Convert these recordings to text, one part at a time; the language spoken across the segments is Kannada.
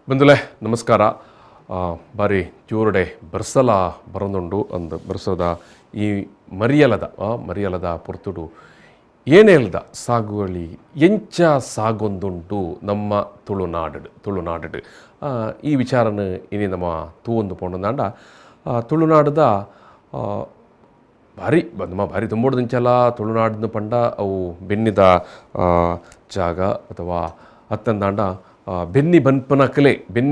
ಬಂಧುಗಳೇ ನಮಸ್ಕಾರ. ಬಾರಿ ಜೋರಡೆ ಬರ್ಸಲ ಬರಂದುಂಡು ಅಂದು ಬರ್ಸದ ಈ ಮರಿಯಲದ ಪೊರ್ತುಡು ಏನೇಲ್ದ ಸಾಗುವಳಿ ಎಂಚ ಸಾಗೊಂದುಂಟು ನಮ್ಮ ತುಳುನಾಡು ಈ ವಿಚಾರನ ಇನಿ ನಮ್ಮ ತೂವೊಂದು ಪೋಂಡಂದಾಂಡ ತುಳುನಾಡದ ಭಾರಿ ತುಂಬೋಡ್ದಿಂಚಲ ತುಳುನಾಡಿನ ಪಂಡ ಅವು ಬೆನ್ನಿದ ಜಾಗ ಅಥವಾ ಹತ್ತಂದಾಂಡ ಬೆನ್ನಿ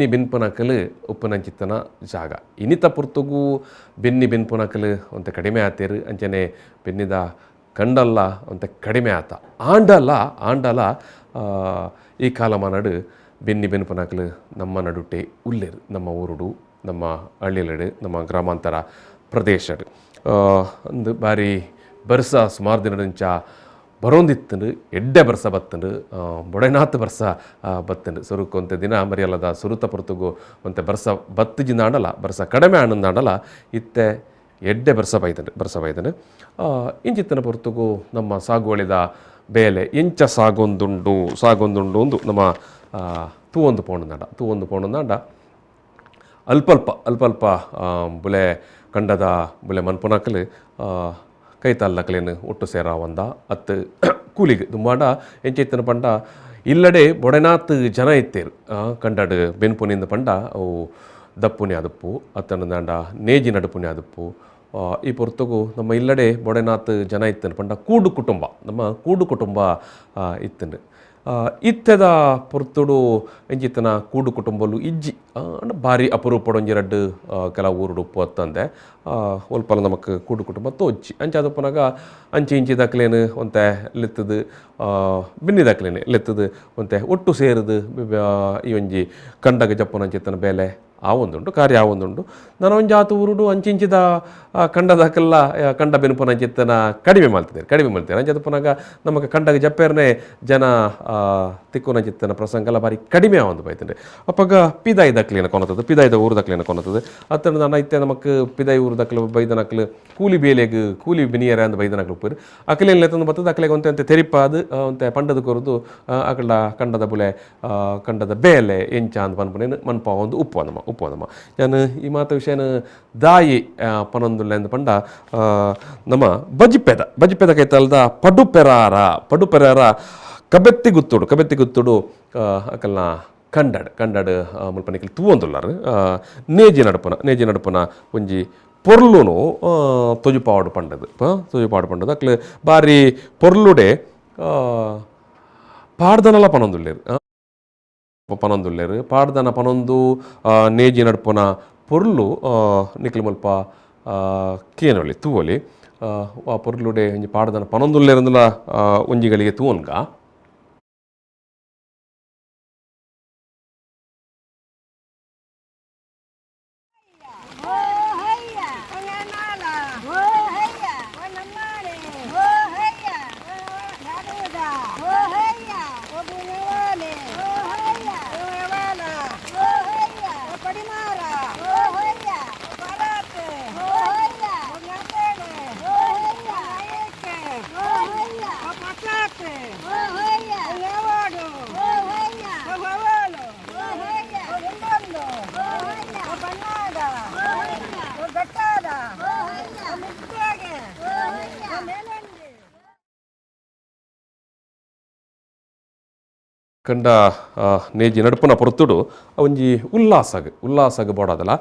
ಬೆನ್ಪನಕಲು ಉಪ್ಪನಂಚಿತ್ತನ ಜಾಗ ಇನಿತ ಪುರ್ತಗೂ ಬೆನ್ಪನಕಲು ಅಂತ ಕಡಿಮೆ ಆತೇರು ಅಂಚನೆ ಬೆನ್ನಿದ ಕಂಡಲ್ಲ ಅಂತ ಕಡಿಮೆ ಆತ ಆಂಡಲ ಈ ಕಾಲ ಮಾನಾಡು ಬೆನ್ಪನಕಲು ನಮ್ಮ ನಡುಟೆ ಉಲ್ಲೇರು ನಮ್ಮ ಊರುಡು ನಮ್ಮ ಹಳ್ಳಿಲಡು ನಮ್ಮ ಗ್ರಾಮಾಂತರ ಪ್ರದೇಶಡು ಒಂದು ಬಾರಿ ಬರ್ಸ ಸುಮಾರು ದಿನದಂಚ ಬರೋಂದಿತ್ತಂಡು ಎಡ್ಡೆ ಬರ್ಸ ಬತ್ತಂಡು ಬೊಡೆನಾತ್ ಬರ್ಸ ಬತ್ತಂಡು ಸುರುಕೊಂತೆ ದಿನ ಮರಿಯಲ್ಲದ ಸುರುತ ಪುರ್ತುಗು ಒಂತೆ ಬರ್ಸ ಬತ್ತಿಜಿಂದಾಂಡಲ ಬರ್ಸ ಕಡಿಮೆ ಆನಂದಾಂಡಲ ಇತ್ತೆ ಎಡ್ಡೆ ಬರ್ಸ ಬೈದಂಡು ಇಂಚಿತ್ತನ ಪುರ್ತುಗು ನಮ್ಮ ಸಾಗುವಳಿದ ಬೇಲೆ ಎಂಚ ಸಾಗೊಂದುಂಡು ಒಂದು ನಮ್ಮ ತೂವೊಂದು ಪೋಂಡಂದಾಂಡ ಅಲ್ಪ ಬುಲೆ ಕಂಡದ ಬುಲೆ ಮನ್ಪುನಕಲು ಕೈತಲ್ಲಕಲೇನು ಒಟ್ಟು ಸೇರಾವಂದ ಅತ್ತು ಕೂಲಿಗೆ ತುಂಬಾಂಡ ಎಂಚೈತನ ಪಂಡ ಇಲ್ಲಡೆ ಬೊಡೆನಾತ್ ಜನ ಇತ್ತೇರು ಕಂಡಡು ಬೆನ್ಪುನಿಂದ ಪಂಡ ಅವು ದಪ್ಪುನಿ ಅದಪ್ಪು ಅತ್ತನದಾಂಡ ನೇಜಿ ನಡುಪುನಿ ಅದಪ್ಪು ಈ ಪೊರ್ತುಗು ನಮ್ಮ ಇಲ್ಲಡೆ ಬೊಡೆನಾತ್ ಜನ ಇತ್ತನು ಪಂಡ ಕೂಡು ಕುಟುಂಬ ಇತ್ತನು ಇತ್ತೆದ ಪೊರ್ತುಡು ಎಂಚಿತ್ತನ ಕೂಡು ಕುಟುಂಬಲು ಇಜ್ಜಿ ಭಾರಿ ಅಪರೂಪಡೊಂಜಿರಡ್ಡು ಕೆಲವು ಊರುಡು ಉಪ್ಪು ಅತ್ತಂದೆ ಒಲ್ಪಲ ನಮಕ್ ಕೂಡು ಕುಟುಂಬ ತೋಜ್ಜಿ ಅಂಚಾದಪ್ಪನಾಗ ಅಂಚಿ ಇಂಚಿ ದಕ್ಲೇನು ಒಂತೆ ಲೆತ್ತದು ಬಿನ್ನಿ ದಕ್ಲೇನೆ ಲೆತ್ತದು ಒಂತೆ ಒಟ್ಟು ಸೇರಿದು ಈ ಒಂಜಿ ಕಂಡಗ ಜಪ್ಪುನಂಚಿತ್ತನ ಬೇಲೆ ಆವೊಂದುಂಡು ಕಾರ್ಯ ಆವೊಂದುಂಡು ನಾನು ಒಂಜಿ ಆತು ಊರುಡು ಅಂಚಿಂಚಿದ ಕಂಡದಕ್ಕೆಲ್ಲ ಕಂಡ ಬೆನುಪುನಂಚಿತ್ತನ ಕಡಿಮೆ ಮಲ್ತಿದ್ದಾರೆ ಅಂಚದಪ್ಪನಾಗ ನಮಗೆ ಕಂಡಗ ಜಪ್ಪೇರ್ನೆ ಜನ ತಿಕ್ಕುನಂಚಿತ್ತನ ಪ್ರಸಂಗ ಎಲ್ಲ ಬಾರಿ ಕಡಿಮೆ ಆವೊಂದು ಬೈತಂಡೆ ಅಪ್ಪಾಗ ಪಿದಾಯಿ ದಕ್ಲೇನ ಕೊನತದು ಪಿದಾಯ್ದ ಊರು ದಕ್ಲೇನ ಕೊನತದು ಅತ್ತ ನಾನು ಇತ್ತೆ ನಮಕ್ ಪಿದಾಯಿ ಊರು ದಕ್ಲು ಬೈದನಕ್ಲು ಕೂಲಿ ಬೇಲೆಗ್ ಕೂಲಿ ಬಿನಿಯರ ಅಂದ್ ಬೈದನಕ್ಲು ಉಪ್ಪರು ಅಕಲೇನು ಲೆತ್ತಂದು ಬರ್ತದೆ ಅಕಲೆಗೆ ಒಂತೆ ತೆರಿಪಾದ ಒಂತೆ ಪಂಡದ ಕೊರದು ಅಕಲ ಕಂಡದ ಬುಲೆ ಕಂಡದ ಬೇಲೆ ಎಂಚ ಅಂದ್ ಪನ್ಪುನೇನು ಮನ್ಪ ಒಂದು ಉಪ್ಪು ನಮ್ಮ ನಾನು ಈ ಮಾತ ವಿಷಯನ ದಾಯಿ ಪನೊಂದುಲ್ಲೆ ಅಂದ್ ಪಂಡ ನಮ್ಮ ಬಜಿಪೆದ ಕೈತಲ್ದ ಪಡುಪೆರಾರ ಕಬೆತ್ತಿ ಗುತ್ತುಡು ಅಕಲ್ನ ಕಂಡಡ್ ಮುಲ್ಪನಿಕಲ್ ತೂವೊಂದುಲ್ಲಾರು ನೇಜಿ ನಡುಪನ ಒಂಜಿ ಪೊರ್ಲುನು ತೊಜುಪಾಡು ಪಂಡದು ಅಕ್ಲು ಬಾರಿ ಪೊರ್ಲುಡೆ ಪಾಡ್ದನಲ ಪನೊಂದುಲ್ಲೇರು ಪಾಡ್ದನ ಪನೊಂದು ನೇಜಿ ನಡುಪನ ಪೊರ್ಲು ನಿಕ್ಲು ಮುಲ್ಪ ಕೇನೊಳಿ ತೂವೊಲಿ ಆ ಪೊರ್ಲುಡೆ ಒಂಜಿ ಪಾಡ್ದನ ಪನೊಂದುಲ್ಲೇರಂದುಲ ಒಂಜಿಗಳಿಗೆ ತೂವೊನ್ಗ ಕಂಡ ನೇಜಿ ನಡುಪನ ಪೊರ್ತುಡು ಒಂಜಿ ಉಲ್ಲಾಸಗ್ ಬೋಡಾದಲ್ಲ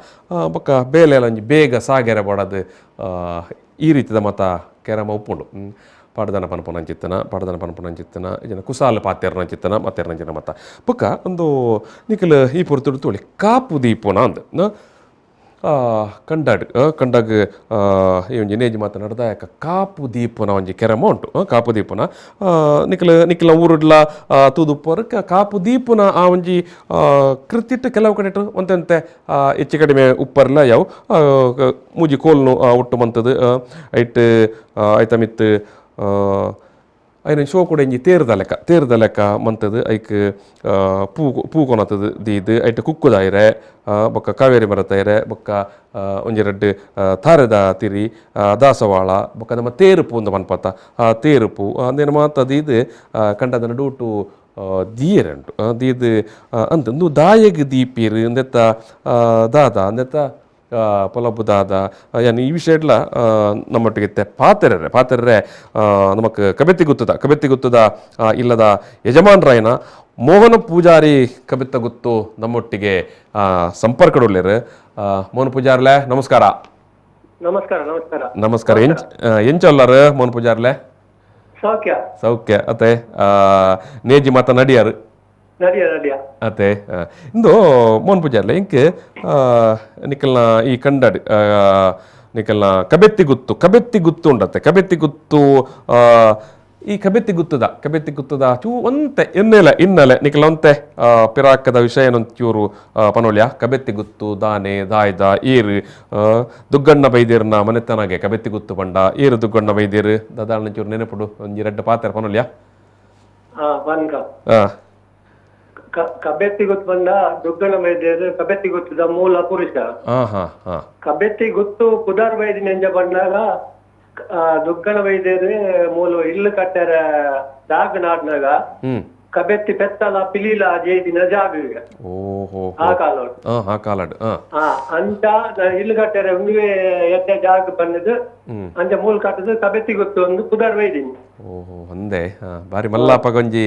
ಬೊಕ್ಕ ಬೇಲೆ ಒಂಜಿ ಬೇಗ ಸಾಗೆರೆ ಬೋಡದು ಈ ರೀತಿದ ಮತ ಕೆರಮ ಉಪ್ಪುಂಡು ಪಾಡ್ದನ ಪನ್ಪುನಂಚಿತ್ತನ ಜನ ಕುಸಾಲ ಮಾತೆರ್ನಂಚಿತ್ತನ ಮತ ಬೊಕ್ಕ ಒಂದು ನಿಖಲ್ ಈ ಪೊರ್ತುಡು ತೋಳಿ ಕಾಪು ದೀಪುನ ಅಂದ್ ಕಂಡಾಗ ಈ ಒಂಜಿ ನೇಜಿ ಮಾತನಾಡ್ದ ಯಾಕ ಕಾಪು ದೀಪನ ಒಂಜಿ ಕೆರಮ ಉಂಟು ಕಾಪು ದೀಪನ ನಿಖಲ ಊರುಡ್ಲ ತೂದುಪ್ಪರು ಕಾಪು ದೀಪನ ಆ ಒಂಜಿ ಕೃತಿಟ್ಟು ಕೆಲವು ಕಡೆ ಒಂತೆ ಹೆಚ್ಚು ಕಡಿಮೆ ಉಪ್ಪರ್ಲ ಯಾವ ಮೂಜಿ ಕೋಲ್ನು ಒಟ್ಟು ಮಂತದು ಐಟ್ ಐತ ಮಿತ್ ಐನ ಶೋ ಕೂಡ ಇಂಜಿ ತೇರ್ದ ಲೆಕ್ಕ ಮಂತದು ಐಕ್ ಪೂ ಕೊನತದು ದೀದು ಐಟ್ ಕುಕ್ಕುದಾಯಿರೆ ಬೊಕ್ಕ ಕಾವೇರಿ ಮರ ತೈರೆ ಬೊಕ್ಕ ಒಂಜಿ ರಡ್ಡು ತಾರೆದ ತಿರಿ ದಾಸವಾಳ ಬೊಕ್ಕ ನಮ್ಮ ತೇರುಪು ಒಂದು ಮನ್ಪತ್ತ ಆ ತೇರುಪು ಅಂದೇನು ಮಾತದು ಇದು ಕಂಡದನ್ನು ಡೂಟು ದೀಯರಂಟು ದೀದು ಅಂತ ಒಂದು ದಾಯಗ್ ದೀಪಿರು ಅಂದೆತ್ತ ದಾದ ಅಂದೆತ್ತ ಪೊಲಬು ದಾದ ಯಾನ್ ಈ ವಿಷಯಡ್ಲ ನಮ್ಮೊಟ್ಟಿಗೆ ಪಾತೆರ್ರೆ ನಮಕ್ ಕಬೆತ್ತಿ ಗುತ್ತದ ಇಲ್ಲದ ಯಜಮಾನ್ರಾಯನ ಮೋಹನ ಪೂಜಾರಿ ಕಬೆತ್ತ ಗುತ್ತು ನಮ್ಮೊಟ್ಟಿಗೆ ಸಂಪರ್ಕಡುಳ್ಳೇರು ಮೋಹನ್ ಪೂಜಾರ್ಲೆ ನಮಸ್ಕಾರ. ನಮಸ್ಕಾರ ನಮಸ್ಕಾರ ನಮಸ್ಕಾರ ಎಂಚೊಲ್ಲರು ಮೋಹನ್ ಪೂಜಾರ್ಲೆ ಸೌಖ್ಯ ಸೌಖ್ಯ ಅತ್ತೆ ನೇಜಿ ಮಾತ ನಡಿಯಾರು ಅತ್ತೆ ಇಂದು ಮೋಹನ್ ಪೂಜಾರ್ಲೆ ಇಂಕ್ ನಿಕಲ್ನ ಈ ಕಂಡಡ್ ನಿಕಲ್ನ ಕಬೆತ್ತಿ ಗುತ್ತು ಉಂಡತ್ತೆ ಕಬೆತ್ತಿ ಗುತ್ತು ಈ ಕಬೆತ್ತಿ ಗುತ್ತದ ಚೂ ಒಂತೆ ಇನ್ನಲೆ ನಿಕಲ ಒಂತೆ ಪಿರಾಕದ ವಿಷಯ ಚೂರು ಪನೋಳ್ಯ ಕಬೆತ್ತಿ ಗುತ್ತು ದಾನೆ ದಾಯ್ದ ಈರು ದುಗ್ಗಣ್ಣ ಬೈದೇರ್ನ ಮನೆತನಾಗೆ ಕಬೆತ್ತಿ ಗುತ್ತು ಬಂಡ ಈರು ದುಗ್ಗಣ್ಣ ಬೈದೇರು ದಾದಾಳನ ಚೂರು ನೆನಪುಡು ಒಂಜಿ ರೆಡ್ಡ ಪಾತ್ರ ಪನೋಳ್ಯ ಕಬೆತ್ತಿ ಗುತ್ತು ಬಂದ ದುಗ್ಗಣ್ಣ ಬೈದೇರು ಕಬೆತ್ತಿ ಗುತ್ತದ ಮೂಲ ಪುರುಷ ಕಬೆತ್ತಿ ಗುತ್ತು ಕುದಾರ್ ಬೈದಿ ನೆಂಜ ಬಂದಾಗ ದುಗ್ಗಣ ವೈದ್ಯರು ಮೂಲ ಇಲ್ಲು ಕಟ್ಟಾರ ಜಾಗ ನಾಡ್ನಾಗ ಕಬೆತ್ತಿ ಪೆತ್ತಲ ಪಿಲೀಲ ಜೇದಿನ ಜಾಗ ಆ ಕಾಲ ಅಂತ ಇಲ್ಲು ಕಟ್ಟಾರ ಉಂಗುವೆ ಎದ್ದ ಜಾಗ ಬಂದದು ಅಂಚ ಮೂಲ ಕಟ್ಟದು ಕಬೆತ್ತಿ ಗೊತ್ತು ಒಂದು ಕುದಾರ್ ವೈದಿನಿ. ಓಹೋ ಒಂದೇ ಬಾರಿ ಮಲ್ಲಾಪಗೊಂಜಿ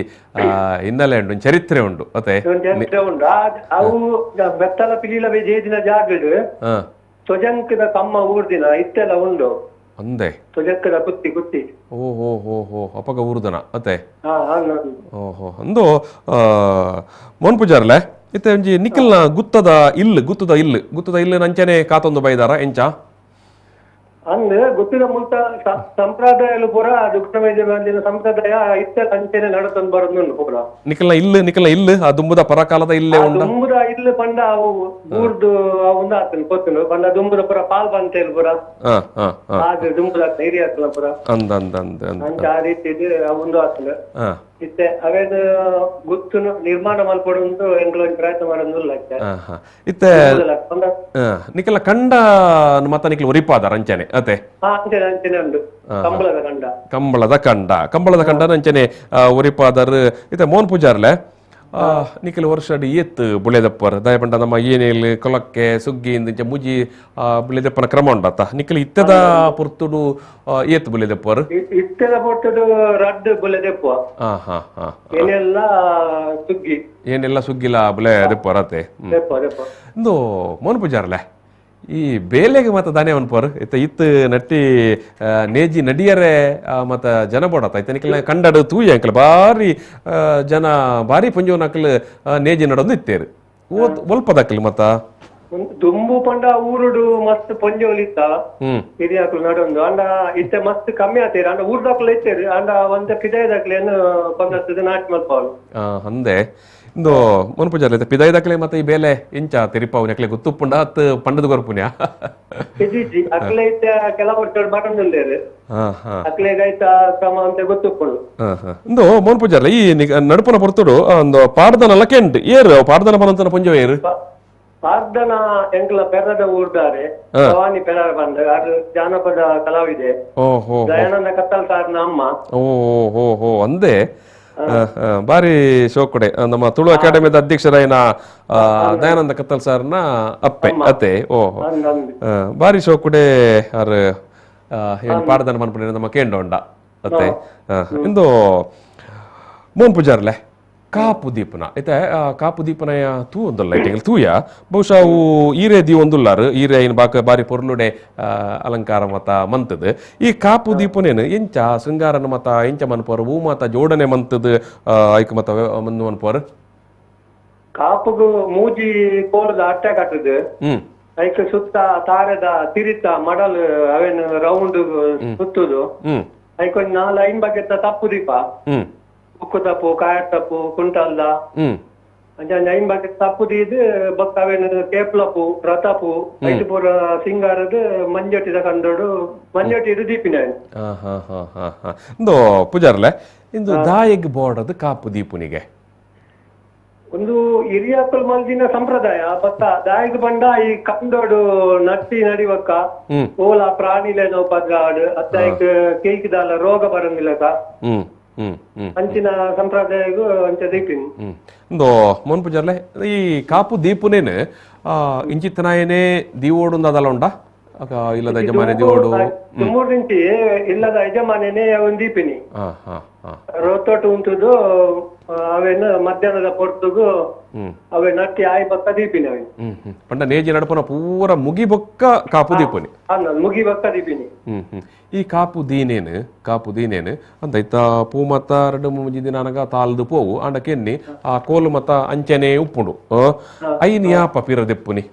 ಹಿನ್ನೆಲೆ ಉಂಟು ಚರಿತ್ರೆ ಉಂಟು ಅದೇ ಚರಿತ್ರೆ ಉಂಟು ಅವು ಬೆತ್ತಲ ಪಿಲೀಲ ಜೇದಿನ ಜಾಗ ತೊಜಂಕದ ಕಮ್ಮ ಊರ್ದಿನ ಇತ್ತೆಲ್ಲ ಉಂಡು ಅಂದೆ ತೊಜಂಕದ ಕುತ್ತಿ ಓಹೋ ಅಪಗ ಊರ್ದನ ಅತ್ತೆ ಓಹೋ ಅಂದು ಮೋಹನ್ ಪೂಜಾರ್ಲೆ ಇತ್ತೆ ಒಂಜಿ ನಿಖಲ್ನ ಗುತ್ತದ ಇಲ್ಲು ನಂಚನೆ ಕಾತೊಂದು ಬೈದಾರ ಎಂಚ ಅಂದ್ ಗೊತ್ತಿದ ಮುಂತ ಸಂಪ್ರದಾಯ ಪೂರ ದುಗ್ಗಣ ವೈದ್ಯ ಸಂಪ್ರದಾಯ ಇತ್ತೆಲ್ಲ ಅಂಚೆನೆ ನಡತೊಂದು ಬರೋದು ಪೂರ ನಿಖಲ್ನ ಇಲ್ಲು ಆ ದುಂಬುದ ಪರಕಾಲದ ಇಲ್ಲೇ ದುಂಬುದ ಇಲ್ಲು ಪಂಡ ಅವು ಊರ್ದು ಅವಂದ ಆತನ ಕೊತ್ತನು ಪಂಡ ದುಂಬುದ ಪುರ ಪಾಲ್ ಬಂತೇಳಿ ಪುರ ಹಾಗೆ ದುಂಬುದ ಹಿರಿಯ ಆತನ ಪುರ ಅಂಚ ಆ ರೀತಿ ಅವಂದು ಆತನ ಇತ್ತೆ ಅವೇನು ಗುತ್ತುನು ನಿರ್ಮಾಣ ಮಲ್ಪಡುವುದು ಎಂಗ್ಲೊಂದು ಪ್ರಯತ್ನ ಮಾಡೋದಿಲ್ಲ ಇತ್ತೆ ನಿಖಲ ಕಂಡ ಮತ್ತ ನಿಖಲ್ ಒರಿಪಾದ ರಂಚನೆ ಅತೆ ಅಂಚನೆ ಉಂಟು ಕಂಬಳದ ಕಂಡ ನಂಚನೆ ಒರಿಪಾದರ್ ಇತ್ತೆ ಮೋಹನ್ ಪೂಜಾರ್ಲೆ ನಿಖಲ್ ವರ್ಷ ಏತ್ ಬುಳೆದಪ್ಪರ್ ದಯಪಂಡ ನಮ್ಮ ಏನೇಲ್ ಕೊಲಕ್ಕೆ ಸುಗ್ಗಿ ಇಂದ ಮುಜಿ ಬುಳೆದಪ್ಪನ ಕ್ರಮ ಉಂಡತ್ತ ನಿಖಲ್ ಇತ್ತದ ಪುರ್ತುಡು ಏತ್ ಬುಳೆದಪ್ಪರ್ ಇತ್ತದ ಪುರ್ತುಡು ರಡ್ ಬುಳೆದಪ್ಪ ಏನೆಲ್ಲ ಸುಗ್ಗಿಲ ಬುಳೆದಪ್ಪರ್ ಅತೆ ಇಂದು ಮೋಹನ್ ಪೂಜಾರ್ಲೆ ಈ ಬೇಲೆಗೆ ಮತ್ತ ದಾನೆ ಅನ್ಪರ್ ಇತ್ತು ನಟ್ಟಿ ನೇಜಿ ನಡಿಯರೆ ಮತ್ತ ಜನ ಬೋಡತ್ತ ಐತೆ ನಿಕಲ್ ಕಂಡಡು ತೂಯ ಅಂಕಲ್ ಬಾರಿ ಜನ ಬಾರಿ ಪುಂಜೋನಕಲ್ ನೇಜಿ ನಡೊಂದು ಇತ್ತೇರು ಒಲ್ಪದಕ್ಕಲ್ ಮತ್ತ ದುಂಬು ಪಂಡ ಊರುಡು ಮಸ್ತ್ ಪೊಂಜೋಲಿತ್ತ ಹಿರಿಯಾಕಲು ನಡೊಂದು ಅಂಡ ಇತ್ತೆ ಮಸ್ತ್ ಕಮ್ಮಿ ಆತೇರು ಅಂಡ ಊರ್ದಾಕಲು ಇತ್ತೇರು ಅಂಡ ಒಂದ ಪಿದಾಯದಾಕ್ಲೇನು ಕೊಂದದ್ದು ನಾಟಿ ಮಲ್ಪಾವಲು ಅಂದೆ ಇಂದು ಮೋಹನ್ ಪೂಜಾರ್ಲೆ ಪಿದಾಯ್ ದಾಖಲೆ ಮತ್ತೆ ಈ ಬೇಲೆ ಇಂಚ ತಿರಿಪಾವು ನೆಕ್ಲೆ ಗೊತ್ತುಪ್ಪುಂಡ ಹತ್ ಪಂಡದ ಗೊರ್ಪುನ್ಯಾ ಅಕ್ಲೆ ಇತ್ತೆ ಕೆಲ ವರ್ಷ ಬಟಂದುಲ್ಲೇರು ಅಕ್ಲೆಗೈತ ಕ್ರಮ ಅಂತ ಗೊತ್ತುಪ್ಪುಂಡು ಇಂದು ಮೋಹನ್ ಪೂಜಾರ್ಲೆ ಈ ನಡುಪನ ಪೊರ್ತುಡು ಒಂದು ಪಾಡ್ದನ ಲಕೆಂಟ್ ಏರು ಪಾಡ್ದನ ಪನಂತನ ಪುಂಜ ಏರು ಪಾಡ್ದನ ಎಂಕ್ಲ ಪೆರದ ಊರ್ದಾರೆ ಭವಾನಿ ಪೆರ ಬಂದ ಅದು ಜಾನಪದ ಕಲಾವಿದೆ ದಯಾನಂದ ಕತ್ತಲ್ ಸಾರ್ನ ಅಮ್ಮ ಓಹೋ ಅಂದೆ ಬಾರಿ ಶೋಕುಡೆ ನಮ್ಮ ತುಳು ಅಕಾಡೆಮಿದ ಅಧ್ಯಕ್ಷರಾಯನ ದಯಾನಂದ ಕತ್ತಲ್ ಸರ್ನ ಅತ್ತೆ ಓಹೋ ಬಾರಿ ಶೋಕುಡೆ ಅವ್ರ ಏನ್ ಪಾಡ್ದನ ಮನ್ಪುಣ ನಮ್ಮ ಕೇಂಡೋಂಡ ಅತ್ತೆ ಇಂದು ಮೋಹನ್ ಪೂಜಾರ್ಲೆ ಕಾಪು ದೀಪನ ಐತೆ ಕಾಪು ದೀಪನಯ ತೂ ಒಂದಲ್ಲ ಐಟೆಂಗಲ್ ತೂಯ ಬಹುಶಃ ಅವು ಈರೆ ದಿ ಒಂದುಲ್ಲಾರು ಈರೆ ಏನು ಬಾರಿ ಪೊರ್ಲುಡೆ ಅಲಂಕಾರ ಮತ ಮಂತದ್ ಈ ಕಾಪು ದೀಪನೇನು ಎಂಚ ಶೃಂಗಾರನ ಮತ ಎಂಚ ಮನ್ಪೋರು ಹೂ ಮತ ಜೋಡಣೆ ಮಂತದ್ ಐಕ್ ಮತ ಮಂದು ಮನ್ಪೋರು ಕಾಪುಗು ಮೂಜಿ ಕೋಲದ ಅಟ್ಟೆ ಕಟ್ಟದು ಐಕ್ ಸುತ್ತ ತಾರದ ತಿರಿತ ಮಡಲ್ ಅವೇನು ರೌಂಡ್ ಸುತ್ತುದು ಐಕೊಂದು 4-5 ಬಗೆತ ತಪ್ಪು ದೀಪ ಉಕ್ಕು ತಪ್ಪು ಕಾಯ ತಪ್ಪು ಕುಂಟಲ್ದ ಅಂಚ 5 ಬಗೆ ತಪ್ಪು ದೀದ್ ಬೊಕ್ಕ ಅವೇನು ಕೇಪ್ಲಪು ರಥಪು ಐದು ಪೂರ ಸಿಂಗಾರದ ಮಂಜಟ್ಟಿದ ಕಂಡೋಡು ಮಂಜಟ್ಟಿದು ದೀಪಿನ ಇಂದು ಪೂಜಾರ್ಲೆ ಇಂದು ದಾಯಗ್ ಬೋರ್ಡದ ಕಾಪು ದೀಪುನಿಗೆ ಒಂದು ಹಿರಿಯಕ್ಕಲ್ ಮಲ್ದಿನ ಸಂಪ್ರದಾಯ ಬತ್ತ ದಾಯಗ್ ಬಂಡ ಈ ಕಂದೋಡು ನಟ್ಟಿ ನಡಿವಕ್ಕ ಓಲ ಪ್ರಾಣಿಲೆ ನೋವು ಪದ್ರಾಡು ಅತ್ತ ಕೇಕಿದಾಲ ರೋಗ ಬರಂಗಿಲ್ಲಕ ಅಂಚಿನ ಸಂಪ್ರದಾಯಗೂ ಅಂಚ ದೀಪಿನಿ ಇಂದು ಮೋನ್ ಪೂಜಾರ್ಲೆ ಈ ಕಾಪು ದೀಪುನೇನು ಇಂಚಿತ್ತನಾಯನೇ ದೀವೋಡು ಅದಲ್ಲ ಉಂಡ ಇಲ್ಲದ ಯಜಮಾನೆ ದೀವೋಡು ಮೂರ್ದಿಂಚಿ ಇಲ್ಲದ ಯಜಮಾನೇನೆ ಒಂದು ದೀಪಿನಿ ರೋತೋಟು ಉಂಟುದು ಅವೇನು ಮಧ್ಯಾಹ್ನದ ಪೊರ್ತುಗು ಅವೇ ನಟ್ಟಿ ಆಯ್ ಬಕ್ಕ ದೀಪಿನಿ ಅವೆ ಪಂಡ ನೇಜಿ ನಡಪನ ಪೂರ ಮುಗಿ ಬೊಕ್ಕ ಕಾಪು ದೀಪನಿ ಮುಗಿ ಬಕ್ಕ ದೀಪಿನಿ ಈ ಕಾಪು ದೀನೇನು ಅಂತ ಇತ್ತ ಪೂ ಮತ್ತ 2-3 ದಿನ ನನಗ ತಾಲ್ದು ಪೋವು ಅಂಡ ಕೆನ್ನಿ ಆ ಕೋಲು ಮತ್ತ ಅಂಚನೆ ಉಪ್ಪುಂಡು ಐನ್ ಯಾಪ ಪಿರ ದೆಪ್ಪುನಿ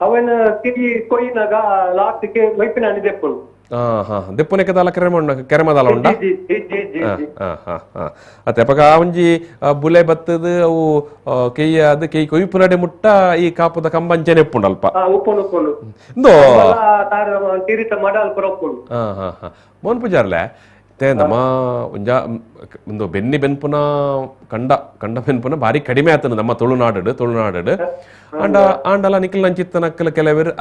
ಅವನ ಕಿರಿ ಕೊಯ್ನಾಗ ಲಾಸ್ಟ್ಗೆ ವೈಪಿನ ದೆಪ್ಪುಂಡು ದೆಪ್ಪುನೆ ಕದಾಲ ಕೆರೆಮದಾಲ ಉಂಡ ಅತ್ತೆ ಅಪಗ ಒಂಜಿ ಬುಲೆ ಬತ್ತದ ಅವು ಕೆಯ್ಯ ಅದು ಕೆಯ್ ಕೊಯ್ಪು ನಡೆ ಮುಟ್ಟ ಈ ಕಾಪುದ ಕಂಬಂಚನೆ ಉಪ್ಪುಂಡಲ್ಪ ಇಂದು ಮೋನ್ ಪೂಜಾರ್ಲೆ ನಮ್ಮ ಒಂದು ಬೆನ್ನಿ ಬೆನ್ಪುನ ಕಂಡ ಬೆನ್ಪುನ ಬಾರಿ ಕಡಿಮೆ ಆತನ ನಮ್ಮ ತುಳುನಾಡು ಆಂಡಲ ನಿಖಿಲ್ ನಂಚಿತ್ತನಕ್ಕಲ ಕೆಲವರು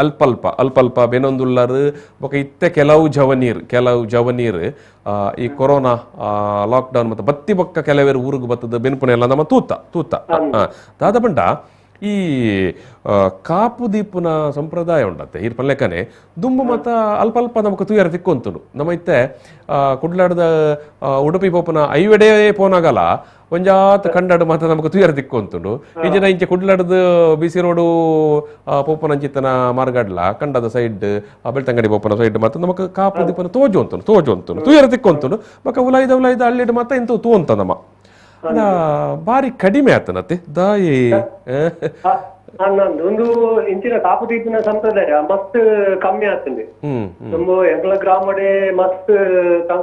ಅಲ್ಪ ಬೆನೊಂದುಳ್ಳರು ಬೊಕ ಇತ್ತೆ ಕೆಲವು ಜವನೀರ್ ಈ ಕೊರೋನಾ ಲಾಕ್ಡೌನ್ ಮತ್ತೆ ಬತ್ತಿ ಬೊಕ್ಕ ಕೆಲವರು ಊರಿಗೆ ಬತ್ತದ ಬೆನ್ಪುನ ಎಲ್ಲ ನಮ್ಮ ತೂತ ದಾದ ಬಂಡ ಈ ಕಾಪು ದೀಪುನ ಸಂಪ್ರದಾಯ ಉಂಡತ್ತೆ ಈ ಪಲ್ಲೆಕನೆ ದುಂಬು ಮತ್ತ ಅಲ್ಪ ನಮಕ್ ತುಯರ ತಿಕ್ಕೊಂತುಂಡು ನಮ್ಮ ಇತ್ತೆ ಕುಡ್ಲಾಡದ ಉಡುಪಿ ಪೋಪನ ಐವೆಡೆ ಪೋನಾಗಲ್ಲ ಒಂಜಾತ್ ಕಂಡಾಡು ಮಾತ್ರ ನಮಕ್ ತುಯರ ತಿಕ್ಕೊಂತುಂಡು ಈ ಜನ ಇಂಚೆ ಕುಡ್ಲಾಡದ ಬಿಸಿ ರೋಡು ಪೋಪನಂಚಿತ್ತನ ಮಾರ್ಗಡ್ಲ ಕಂಡದ ಸೈಡ್ ಬೆಳ್ತಂಗಡಿ ಪೋಪನ ಸೈಡ್ ಮಾತ್ರ ನಮಕ್ ಕಾಪು ದೀಪನ ತೋಜು ತುಯರ ತಿಕ್ಕೊಂತುಂಡು ಮಕ್ಕ ಉಲಾಯ್ದ ಹಳ್ಳಿಡ್ ಮಾತ್ರ ಇಂತ ತೂ ಅಂತ ನಮ್ಮ ಬಾರಿ ಕಡಿಮೆ ಆತನತ್ತೆ ದಾಯಿ ಒಂದು ಇಂಚಿನ ಕಾಪು ದೀಪಿನ ಸಂಪ್ರದಾಯ ಮಸ್ತ್ ಕಮ್ಮಿ ಆಗ್ತದೆ ತುಂಬ ಎಂಗ್ಲ ಗ್ರಾಮಡೆ ಮಸ್ತ್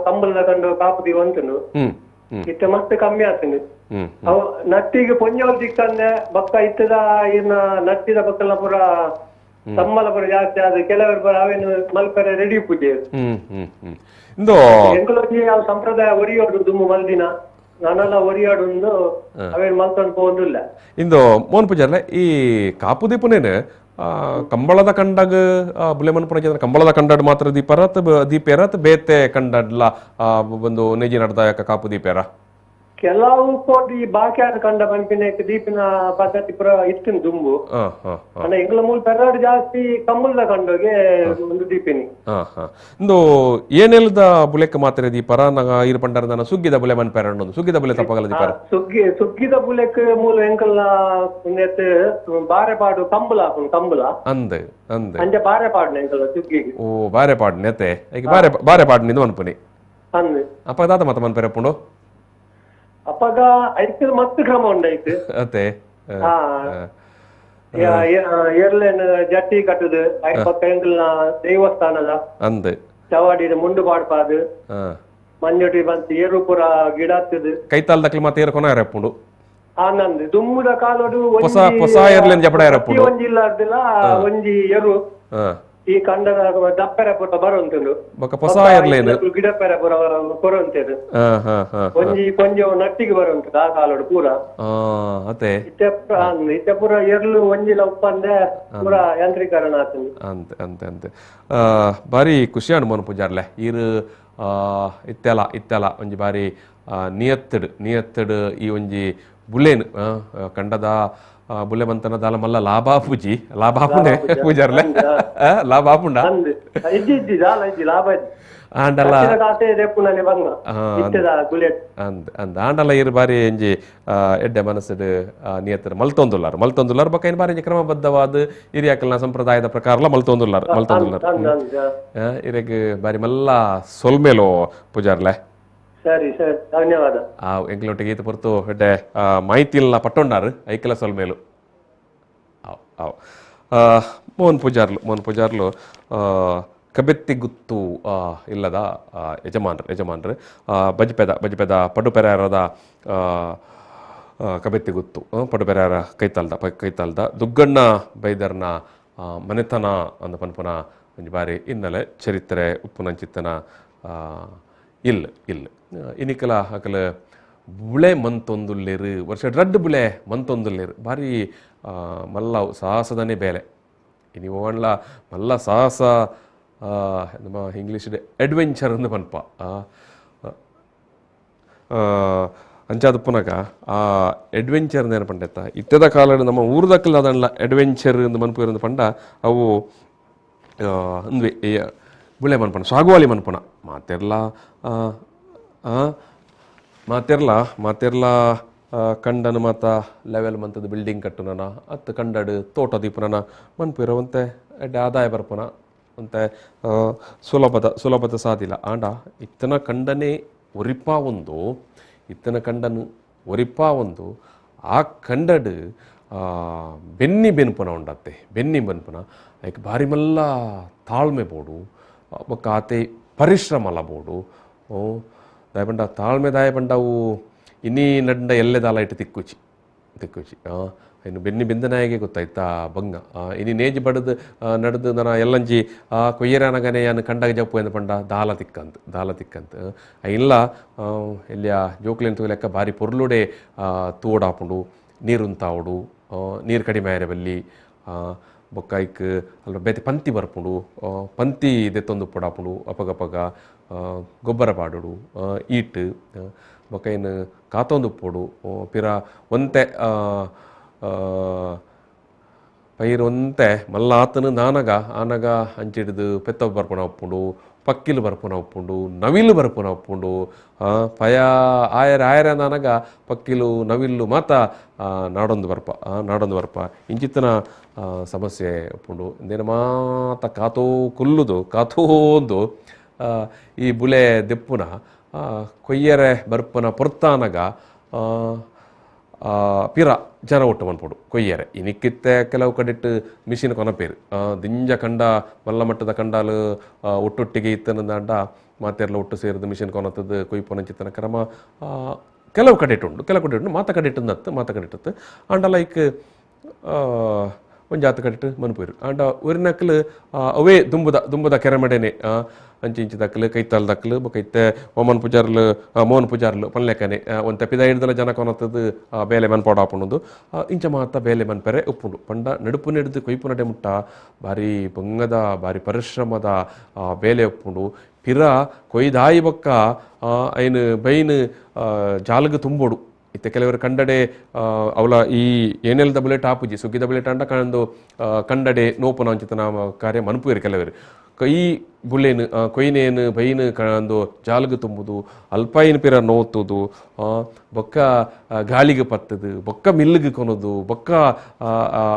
ಕಂಬಲ್ದ ಕಂಡು ಕಾಪು ದೀಪ ಅಂತನು ಇತ್ತ ಮಸ್ತ್ ಕಮ್ಮಿ ಆಗ್ತದೆ ಅವು ನಟ್ಟಿಗೆ ಪೊಂಜವಲ್ ದಿಕ್ಕಂದೆ ಬಕ್ಕ ಇತ್ತದ ಇನ್ನ ನಟ್ಟಿದ ಬಕ್ಕಲ್ಲ ಪುರ ಸಂಬಳ ಪುರ ಜಾಸ್ತಿ ಆದ ಕೆಲವರು ಪುರ ಅವೇನು ಮಲ್ಪರೆ ರೆಡಿ ಪೂಜೆ ಎಂಗ್ಲೋಜಿ ಆ ಸಂಪ್ರದಾಯ ಒರಿಯೋಡು ದುಮ್ಮು ಮಲ್ದಿನ ನಾನೆಲ್ಲ ಒರಿಯಾಡುಂದು ಅವೇನು ಮಲ್ಕೊಂಡು ಹೋಗುದಿಲ್ಲ ಇಂದು ಮೋನ್ ಪೂಜಾರ್ಲೆ ಈ ಕಾಪು ದೀಪನೇನು ಕಂಬಳದ ಕಂಡಾಗ ಬುಲೆ ಮನ್ಪುನ ಕಂಬಳದ ಕಂಡಾಡ್ ಮಾತ್ರ ದೀಪೇರ ಬೇತೆ ಕಂಡಡ್ಲ ಒಂದು ನೆಜಿ ನಡ್ದಾಯಕ ಕಾಪು ದೀಪೇರ ಕೆಲವು ಕೋಟಿ ಬಾಕಿ ಆದ ಕಂಡ ಪಂಪಿನ ದೀಪಿನ ಪದ್ಧತಿ ಪುರ ಇತ್ತಿನ ದುಂಬು ಎಂಗ್ಲ ಮೂಲ ಪೆರಾಡು ಜಾಸ್ತಿ ಕಂಬಲ್ದ ಕಂಡೋಗೆ ಒಂದು ದೀಪಿನಿ ಇಂದು ಏನೆಲ್ದ ಬುಲೆಕ್ಕ ಮಾತ್ರ ದೀಪರ ಇರು ಪಂಡರ ಸುಗ್ಗಿದ ಬುಲೆ ಮನ್ಪೇರ ಸುಗ್ಗಿದ ಬುಲೆ ತಪ್ಪಗಲ ದೀಪರ ಸುಗ್ಗಿದ ಬುಲೆಕ್ ಮೂಲ ಎಂಕಲ್ನ ಬಾರೆ ಪಾಡು ಕಂಬಲ ಅಂದೆ ಅಂಜ ಬಾರೆ ಪಾಡ್ನ ಎಂಕಲ್ನ ಸುಗ್ಗಿಗೆ ಓ ಬಾರೆ ಪಾಡ್ ನೆತೆ ಬಾರೆ ಪಾಡ್ ನಿಂದು ಮನ್ಪುನಿ ಅಂದೆ ಅಪ್ಪ ದಾದ ಮತ ಮನ್ಪೇರ ಪುಂಡು ಅಪ್ಪಗ ಐದು ಮಸ್ತ್ ಕ್ರಮ ಉಂಡೈತು ಅತ್ತೆ ಏರ್ಲೇನ್ ಜಟ್ಟಿ ಕಟ್ಟುದು ಪಕ್ಕ ಎಂಕಲ್ನ ದೇವಸ್ಥಾನದ ಅಂದೆ ಚವಾಡಿದ ಮುಂಡು ಪಾಡ್ಪಾದು ಮಂಜೋಟಿ ಬಂತು ಏರು ಪುರ ಗಿಡ ಹತ್ತದು ಕೈತಾಲ್ದಕ್ಲಿ ಮತ್ತೆ ಏರ್ ಕೊನ ಇರಪ್ಪುಂಡು ಆನಂದ್ ದುಮ್ಮುದ ಕಾಲೋಡು ಹೊಸ ಏರ್ಲೇನ್ ಜಪಡ ಇರಪ್ಪುಂಡು ಒಂಜಿಲ್ಲಾರ್ದಿಲ್ಲ ಒಂಜಿ ಎರು ಈ ಕಂಡದ ದಪ್ಪೆರ ಪುಟ ಬರುಂಟು ಹೊಸ ಏರ್ಲೇನ್ ಗಿಡಪ್ಪೆರ ಪುರ ಕೊರಂತೇದು ಕೊಂಜ ನಟ್ಟಿಗೆ ಬರುಂಟು ಆ ಕಾಲೋಡು ಪೂರ ಅತೆ ಇತ್ತೆ ಪೂರ ಎರ್ಲು ಒಂಜಿಲ ಉಪ್ಪಂದೆ ಪೂರ ಯಾಂತ್ರೀಕರಣ ಆತಂದು ಅಂತೆ ಬಾರಿ ಖುಷಿ ಅಣ್ಣ ಮೋನ್ ಪೂಜಾರ್ಲೆ ಈರು ಇತ್ತೆಲ ಒಂಜಿ ಬಾರಿ ನಿಯತ್ತಡ್ ಈ ಒಂಜಿ ಬುಲೇನ್ ಕಂಡದ ಬುಲೆ ಮಂತನ ದಾಲ ಮಲ್ಲ ಲಾಭಾಪುನೆ ಪೂಜಾರ್ಲೆ ಲಾಭಾಪುಂಡ ಆಂಡಲ ಆಂಡಲ ಇರು ಬಾರಿ ಎಂಜಿ ಎಡ್ಡೆ ಮನಸ್ಸು ನಿಯತ್ತರು ಮಲ್ತೊಂದುಲ್ಲಾರು ಬಕ್ಕ ಏನು ಬಾರಿ ಕ್ರಮಬದ್ಧವಾದ ಹಿರಿಯಾಕಲ್ನ ಸಂಪ್ರದಾಯದ ಪ್ರಕಾರ ಮಲ್ತೊಂದುಲ್ಲಾರು ಇರಗ್ ಬಾರಿ ಮಲ್ಲ ಸೊಲ್ಮೇಲೋ ಪೂಜಾರ್ಲೆ ಸರಿ ಸರಿ ಧನ್ಯವಾದ ಎಂಕ್ಲೊಟ್ಟಿಗೆ ಈತ ಪೊರ್ತು ಎಡ್ಡೆ ಮಾಹಿತಿಲ್ನ ಪಟ್ಟೊಂಡಾರು ಐಕಲ ಸೊಲ್ಮೇಲು ಮೋಹನ್ ಪೂಜಾರ್ಲು ಕಬೆತ್ತಿ ಗುತ್ತು ಇಲ್ಲದ ಯಜಮಾನ್ರು ಬಜ್ಪೆದ ಪಡುಪೆರಾರದ ಕಬೆತ್ತಿ ಗುತ್ತು ಪಡುಪೆರಾರ ಕೈತಾಲ್ದ ದುಗ್ಗಣ್ಣ ಬೈದರ್ನ ಮನೆತನ ಅಂದ ಪನ್ಪುನ ಒಂಜಿ ಬಾರಿ ಹಿನ್ನೆಲೆ ಚರಿತ್ರೆ ಉಪ್ಪುನಂಚಿತ್ತನ ಇಲ್ಲ ಇನಿಕಲ ಅಕಲ ಬುಳೆ ಮಂತೊಂದುಲ್ಲೇರು ವರ್ಷ ರಡ್ಡು ಬುಳೆ ಮಂತೊಂದುಲ್ಲೇರು ಬಾರಿ ಮಲ್ಲ ಸಾಹಸದನೇ ಬೇಲೆ ನೀವು ಒಳ್ಳ ಮಲ್ಲ ಸಾಹಸ ನಮ್ಮ ಇಂಗ್ಲೀಷ್ ಅಡ್ವೆಂಚರ್ ಅಂದು ಪನ್ಪ ಅಂಚಾದ ಪುನಗ ಆ ಅಡ್ವೆಂಚರ್ ಏನು ಪಂಡೆತ್ತ ಇತ್ತದ ಕಾಲ ನಮ್ಮ ಊರ್ದಕ್ಕಲ್ಲ ಅದನ್ನ ಅಡ್ವೆಂಚರ್ ಎಂದು ಮನ್ಪು ಪಂಡ ಅವು ಅಂದ್ವಿ ಬುಳೆ ಮನ್ಪಣ ಸಾಗುವಾಲಿ ಮನ್ಪಣ ಮಾತೆರ್ಲ ಕಂಡನ ಮಾತ ಲೆವೆಲ್ ಮಂತದ ಬಿಲ್ಡಿಂಗ್ ಕಟ್ಟುನನ ಅತ್ತು ಕಂಡಡು ತೋಟ ದೀಪನ ಮನ್ಪಿರೋವಂತೆ ಎಡ್ಡೆ ಆದಾಯ ಬರ್ಪನ ಅಂತೆ ಸುಲಭದ ಸಾಧಿಲ್ಲ ಆಂಡ ಇತ್ತನ ಕಂಡನೇ ಇತ್ತನ ಕಂಡನು ಒರಿಪಾ ಒಂದು ಆ ಕಂಡಡು ಬೆನ್ನಿ ಬೆನ್ಪುನ ಉಂಡತ್ತೆ ಬೆನ್ನಿ ಬೆನ್ಪುನ ಅದಕ್ಕೆ ಭಾರಿ ಮಲ್ಲ ತಾಳ್ಮೆ ಬೋಡು ಬೊಕ್ಕ ಆತೆ ಪರಿಶ್ರಮಲ ಬೋಡು ದಾಯಪಂಡ ತಾಳ್ಮೆ ದಾಯಪಂಡವು ಇನ್ನೀ ನಡ್ಡ ಎಲ್ಲೆ ದಾಲ ಇಟ್ಟು ತಿಕ್ಕುಚಿ ಇನ್ನು ಬೆನ್ನಿ ಬೆಂದನಾಯಿಗೆ ಗೊತ್ತಾಯ್ತಾ ಬಂಗ ಇನಿ ನೇಜ್ ಬಡದು ನಡೆದು ನನ್ನ ಎಲ್ಲಂಜಿ ಕೊಯ್ಯರನಗನೆ ಯಾನು ಕಂಡಾಗ ಜಪ್ಪು ಎಂದು ಪಂಡ ದಾಲ ತಿಕ್ಕಂತ ಇಲ್ಲ ಎಲ್ಲಿಯ ಜೋಕ್ಲೆನ್ ತೂಲೆಕ್ಕ ಭಾರಿ ಪೊರ್ಲುಡೆ ತೂಡಾಪುಂಡು ನೀರುಂತಾವಡು ನೀರು ಕಡಿಮೆ ಆಯ್ರೆ ಬಲ್ಲಿ ಬೊಕ್ಕ ಐಕ್ ಅಲ್ಲ ಬೇತೆ ಪಂತಿ ಬರ್ಪುಂಡು ಪಂತಿ ದೆತ್ತೊಂದು ಪುಡಾಪುಂಡು ಅಪಗಪಗ ಗೊಬ್ಬರ ಪಾಡುಡು ಈಟ್ ಬೊಕ್ಕ ಏನು ಕಾತೊಂದು ಪೋಡು ಪಿರ ಒಂತೆ ಪೈರು ಒಂತೆ ಮಲ್ಲ ಆತನು ಆನಗ ಹಂಚಿಡಿದು ಪೆತ್ತ ಬರ್ಪುನ ಒಪ್ಪುಂಡು ಪಕ್ಕಿಲು ಬರ್ಪುನ ಒಪ್ಪುಂಡು ನವಿಲು ಬರ್ಪುನ ಒಪ್ಪುಂಡು ಪಯ ಆಯರ ನನಗ ಪಕ್ಕಿಲು ನವಿಲು ಮಾತ ನಾಡೊಂದು ಬರ್ಪ ಇಂಚಿತ್ತನ ಸಮಸ್ಯೆ ಒಪ್ಪುಂಡು ಇಂದೇನು ಮಾತ ಕಾತೋಂದು ಈ ಬುಲೆ ದೆಪ್ಪುನ ಕೊಯ್ಯರೆ ಬರ್ಪುನ ಪೊರ್ತಾನಗ ಪಿರ ಜನ ಒಟ್ಟು ಮನ್ಪುಡು ಕೊಯ್ಯರೆ ಇನಿಕ್ಕಿತ್ತೆ ಕೆಲವು ಕಡೆಟ್ಟು ಮಿಷಿನ್ ಕೊನಪೇರು ದಿಂಜ ಕಂಡ ಮಲ್ಲ ಮಟ್ಟದ ಕಂಡಾಲು ಒಟ್ಟೊಟ್ಟಿಗೆ ಇತ್ತನಂದ ಮಾತೆರ್ಲ ಒಟ್ಟು ಸೇರಿದ ಮಿಷಿನ್ ಕೊನತ್ತದು ಕೊಯ್ಪೊನಂಚಿತ್ತನ ಕ್ರಮ ಕೆಲವು ಕಡೆಟ್ಟು ಮಾತ ಕಡೆಟ್ಟು ಆಂಡ ಲೈಕ್ ಒಂಜಾತ ಕಡೆಟ್ಟು ಮನ್ಪುರು ಆಂಡ ಒರಿನಕ್ಕಲು ಅವೇ ದುಂಬುದ ಕೆರೆಮಡೆನೆ ಅಂಚಿ ದಕ್ಕಲು ಕೈತಾಲ್ ದಕ್ಕಲು ಬೊಕೈತೆ ಮೋಹನ್ ಪೂಜಾರ್ಲು ಪನ್ಲೆಕ್ಕನೆ ಒಂತೆ ಪಿದ ಹಿಡ್ದಲ ಜನ ಕೊನತ್ತದು ಬೇಲೆ ಮನ್ಪಾಡಾಪುಂಡು ಇಂಚ ಮಾತ ಬೇಲೆ ಮನ್ಪೆರೆ ಉಪ್ಪುಂಡು ಪಂಡ ನಡುಪು ನೆಡ್ದು ಕೊಯ್ಪು ನಡೆ ಮುಟ್ಟ ಭಾರಿ ಬೊಂಗದ ಭಾರಿ ಪರಿಶ್ರಮದ ಬೇಲೆ ಉಪ್ಪುಂಡು ಪಿರ ಕೊಯ್ದಾಯಿ ಬೊಕ್ಕ ಐನು ಬೈನು ಜಾಲಗು ತುಂಬೋಡು ಇತ್ತೆ ಕೆಲವರು ಕಂಡಡೆ ಅವಳ ಈ ಏನೆಲ್ದ ಬುಲೆಟ್ ಆಪುಜಿ ಸುಗ್ಗಿದ ಬುಲೆಟ್ ಅಂಡ ಕಂಡು ಕಂಡಡೆ ನೋಪುನ ಅಂಚಿತನ ಕಾರ್ಯ ಮನ್ಪುಯರು ಕೆಲವರು ಕೈ ಬುಲ್ಲೇನು ಕೊಯ್ನೇನು ಬೈನು ಕಂಡು ಜಾಲಗು ತುಂಬುದು ಅಲ್ಪಾಯಿನ ಪಿರ ನೋತುದು ಬೊಕ್ಕ ಗಾಳಿಗೆ ಪತ್ತದು ಬೊಕ್ಕ ಮಿಲ್ಲಿಗೆ ಕೊನೋದು ಬೊಕ್ಕ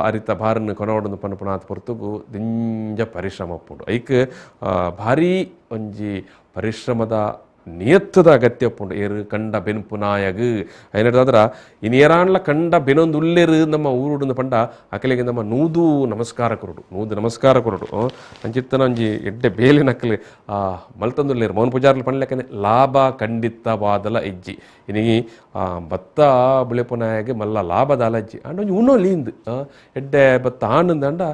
ಅರಿತ ಬಾರನ್ನು ಕೊನವಡೊಂದು ಪನ್ಪುನಾಥ ಪೊರ್ತುಗು ದಿಂಜ ಪರಿಶ್ರಮ ಪುಡು ಐಕ್ ಭಾರಿ ಒಂಜಿ ಪರಿಶ್ರಮದ ನಿಯತ್ತದ ಅಗತ್ಯ ಪುಂಡು ಏರು ಕಂಡ ಬೆನ್ಪು ನಾಯಗ್ ಏನಾದ್ರ ಇನ್ಯಾರಾಣ್ಲ ಕಂಡ ಬೆನೊಂದು ಉಲ್ಲೇರು ನಮ್ಮ ಊರುಡು ಪಂಡ ಅಕಲಿಗೆ ನಮ್ಮ ನೂದು ನಮಸ್ಕಾರ ಕೊರಡು ಅಂಚಿತ್ತನ ಒಂಜಿ ಎಡ್ಡೆ ಬೇಲಿ ನಕ್ಕಲಿ ಮಲ್ತಂದುಲ್ಲೇರು ಮೌನ್ ಪೂಜಾರ್ಲು ಪಂಡ್ಲೆಕ್ಕನೆ ಲಾಭ ಖಂಡಿತವಾದಲ ಇಜ್ಜಿ ಇನಿಗಿ ಭತ್ತ ಬುಳೆಪು ನಾಯಗೆ ಮಲ್ಲ ಲಾಭದ ಅಲಜ್ಜಿ ಅಂಡ ಒಂಜಿ ಉಣ್ಣೋಲಿಂದು ಎಡ್ಡೆ ಭತ್ತ ಆನಂದ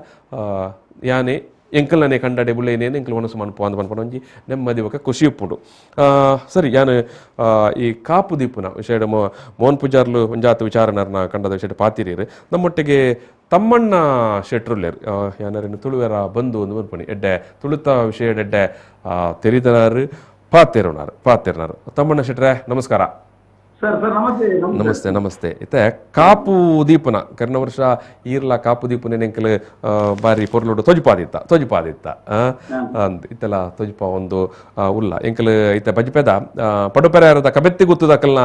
ಯಾನೆ ಎಂಕಲ್ನೇ ಕಂಡಡೆ ಬುಳ್ಳೇನೇನು ಎಂಕಲ್ ಮನಸ್ಸು ಮನ್ಪು ಒಂಜಿ ನೆಮ್ಮದಿ ಬೊಕ ಖುಷಿ ಉಪ್ಪುಂಡು ಸರಿ ಯಾನು ಈ ಕಾಪು ದೀಪುನ ವಿಷಯ ಮೋಹನ್ ಪೂಜಾರ್ಲು ಒಂಜಾತ ವಿಚಾರನರ್ನ ಕಂಡದ ವಿಷಯ ಪಾತಿರೀರು ನಮ್ಮೊಟ್ಟಿಗೆ ತಮ್ಮಣ್ಣ ಶೆಟ್ರುಲ್ಲೇರು ಯಾರೇನು ತುಳುವೆರ ಬಂದು ಒಂದು ಮನ್ಪಣಿ ಎಡ್ಡೆ ತುಳುತ ವಿಷಯ ಎಡ್ಡೆ ತೆರಿದನಾರು ಪಾತೇರನಾರು ತಮ್ಮಣ್ಣ ಶೆಟ್ರೆ ನಮಸ್ಕಾರ. ನಮಸ್ತೆ ಇತ್ತೆ ಕಾಪು ದೀಪನ ಕರ್ನ ವರ್ಷ ಈರ್ಲ ಕಾಪು ದೀಪನ ಎಂಕಲ್ ಬಾರಿ ಪೊರ್ಲುಡು ತೊಜುಪಾದಿತ್ತ ಇತ್ತೆಲ್ಲ ತೊಜುಪ ಒಂದು ಉಲ್ಲ ಎಂಕಲ್ ಇತ್ತೆ ಬಜ್ಪೆದ ಪಡುಪೆರದ ಕಬೆತ್ತಿ ಗುತ್ತದ ಅಕಲ್ನ